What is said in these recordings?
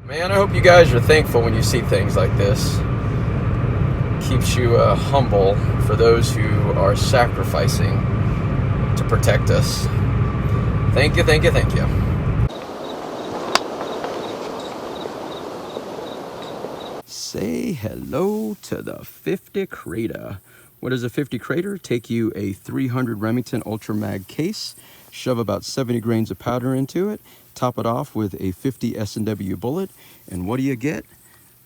Man, I hope you guys are thankful when you see things like this. Keeps you humble for those who are sacrificing to protect us. Thank you, thank you, thank you. Say hello to the 50 Krater. What is a 50 Krater? Take you a 300 Remington Ultra Mag case, shove about 70 grains of powder into it, top it off with a 50 S&W bullet, and what do you get?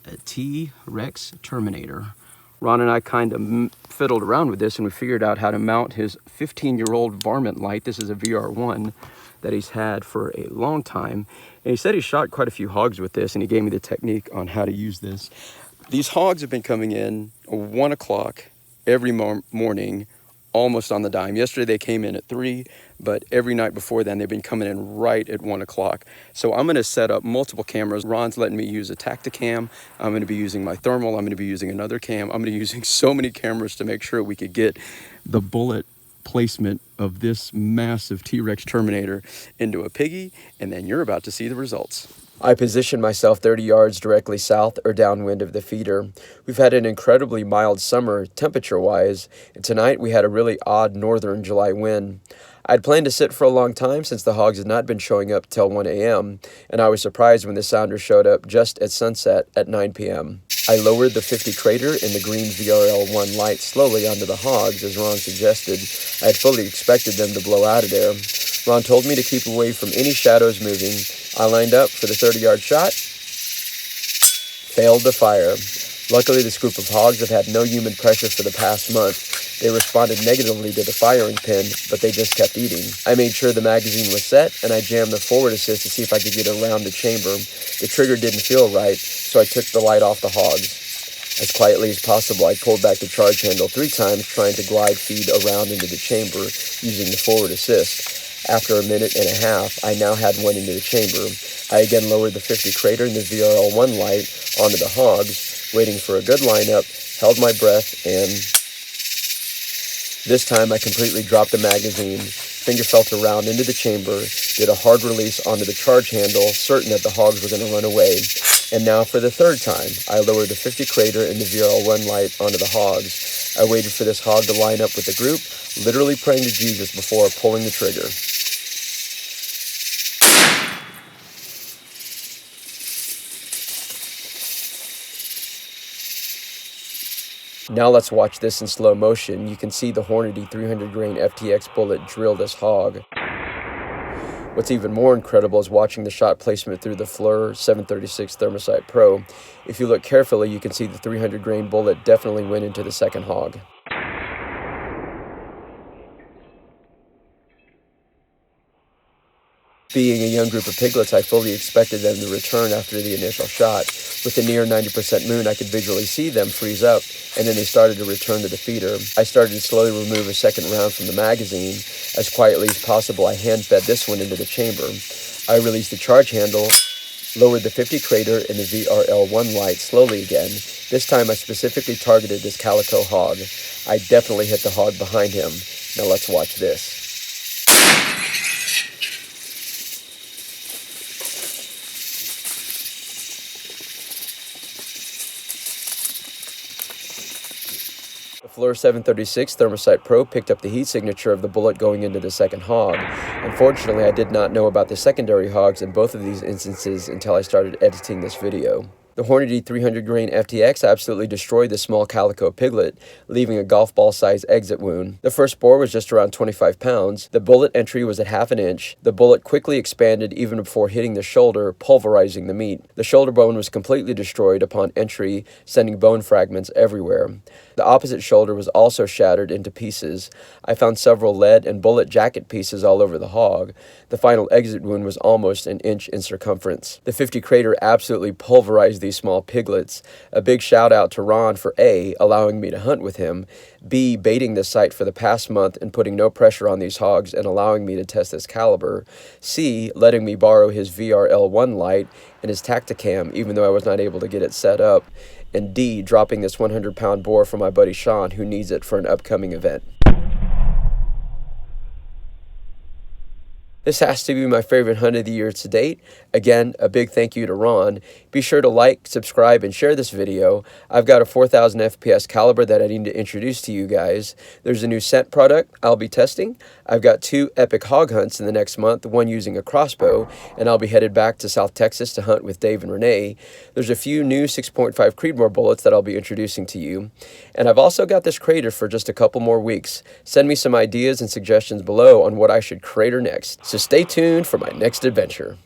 A T-Rex Terminator. Ron and I kind of fiddled around with this and we figured out how to mount his 15-year-old varmint light. This is a VR1 that he's had for a long time. And he said he shot quite a few hogs with this, and he gave me the technique on how to use this. These hogs have been coming in at 1 o'clock every morning, almost on the dime. Yesterday they came in at 3, but every night before then they've been coming in right at 1 o'clock. So I'm gonna set up multiple cameras. Ron's letting me use a Tacticam. I'm gonna be using my thermal. I'm gonna be using another cam. I'm gonna be using so many cameras to make sure we could get the bullet placement of this massive T-Rex Terminator into a piggy, and then you're about to see the results. I positioned myself 30 yards directly south or downwind of the feeder. We've had an incredibly mild summer temperature-wise, and tonight we had a really odd northern July wind. I'd planned to sit for a long time since the hogs had not been showing up till 1 a.m., and I was surprised when the sounder showed up just at sunset at 9 p.m. I lowered the 50 Krater and the green VRL1 light slowly onto the hogs, as Ron suggested. I had fully expected them to blow out of there. Ron told me to keep away from any shadows moving. I lined up for the 30-yard shot. Failed to fire. Luckily, this group of hogs have had no human pressure for the past month. They responded negatively to the firing pin, but they just kept eating. I made sure the magazine was set, and I jammed the forward assist to see if I could get around the chamber. The trigger didn't feel right, so I took the light off the hogs. As quietly as possible, I pulled back the charge handle 3 times, trying to glide feed around into the chamber using the forward assist. After a minute and a half, I now had one into the chamber. I again lowered the 50 Krater and the VRL1 light onto the hogs, waiting for a good lineup, held my breath, and this time I completely dropped the magazine, finger felt around into the chamber, did a hard release onto the charge handle, certain that the hogs were going to run away. And now for the 3rd time, I lowered the 50 Krater and the VRL1 light onto the hogs. I waited for this hog to line up with the group, literally praying to Jesus before pulling the trigger. Now let's watch this in slow motion. You can see the Hornady 300 grain FTX bullet drill this hog. What's even more incredible is watching the shot placement through the FLIR 736 Thermosight Pro. If you look carefully, you can see the 300 grain bullet definitely went into the second hog. Being a young group of piglets, I fully expected them to return after the initial shot. With the near 90% moon, I could visually see them freeze up, and then they started to return to the feeder. I started to slowly remove a second round from the magazine. As quietly as possible, I hand-fed this one into the chamber. I released the charge handle, lowered the 50 Krater and the VRL1 light slowly again. This time I specifically targeted this calico hog. I definitely hit the hog behind him. Now let's watch this. The FLIR 736 Thermosight Pro picked up the heat signature of the bullet going into the second hog. Unfortunately, I did not know about the secondary hogs in both of these instances until I started editing this video. The Hornady 300 grain FTX absolutely destroyed the small calico piglet, leaving a golf ball size exit wound. The first bore was just around 25 pounds. The bullet entry was at ½ inch. The bullet quickly expanded even before hitting the shoulder, pulverizing the meat. The shoulder bone was completely destroyed upon entry, sending bone fragments everywhere. The opposite shoulder was also shattered into pieces. I found several lead and bullet jacket pieces all over the hog. The final exit wound was almost an inch in circumference. The 50 Krater absolutely pulverized these small piglets. A big shout out to Ron for A, allowing me to hunt with him, B, baiting this site for the past month and putting no pressure on these hogs and allowing me to test this caliber, C, letting me borrow his VRL1 light and his Tacticam even though I was not able to get it set up, and D, dropping this 100-pound boar for my buddy Sean who needs it for an upcoming event. This has to be my favorite hunt of the year to date. Again, a big thank you to Ron. Be sure to like, subscribe, and share this video. I've got a 4000 FPS caliber that I need to introduce to you guys. There's a new scent product I'll be testing. I've got 2 epic hog hunts in the next month, one using a crossbow, and I'll be headed back to South Texas to hunt with Dave and Renee. There's a few new 6.5 Creedmoor bullets that I'll be introducing to you. And I've also got this crater for just a couple more weeks. Send me some ideas and suggestions below on what I should crater next. So stay tuned for my next adventure.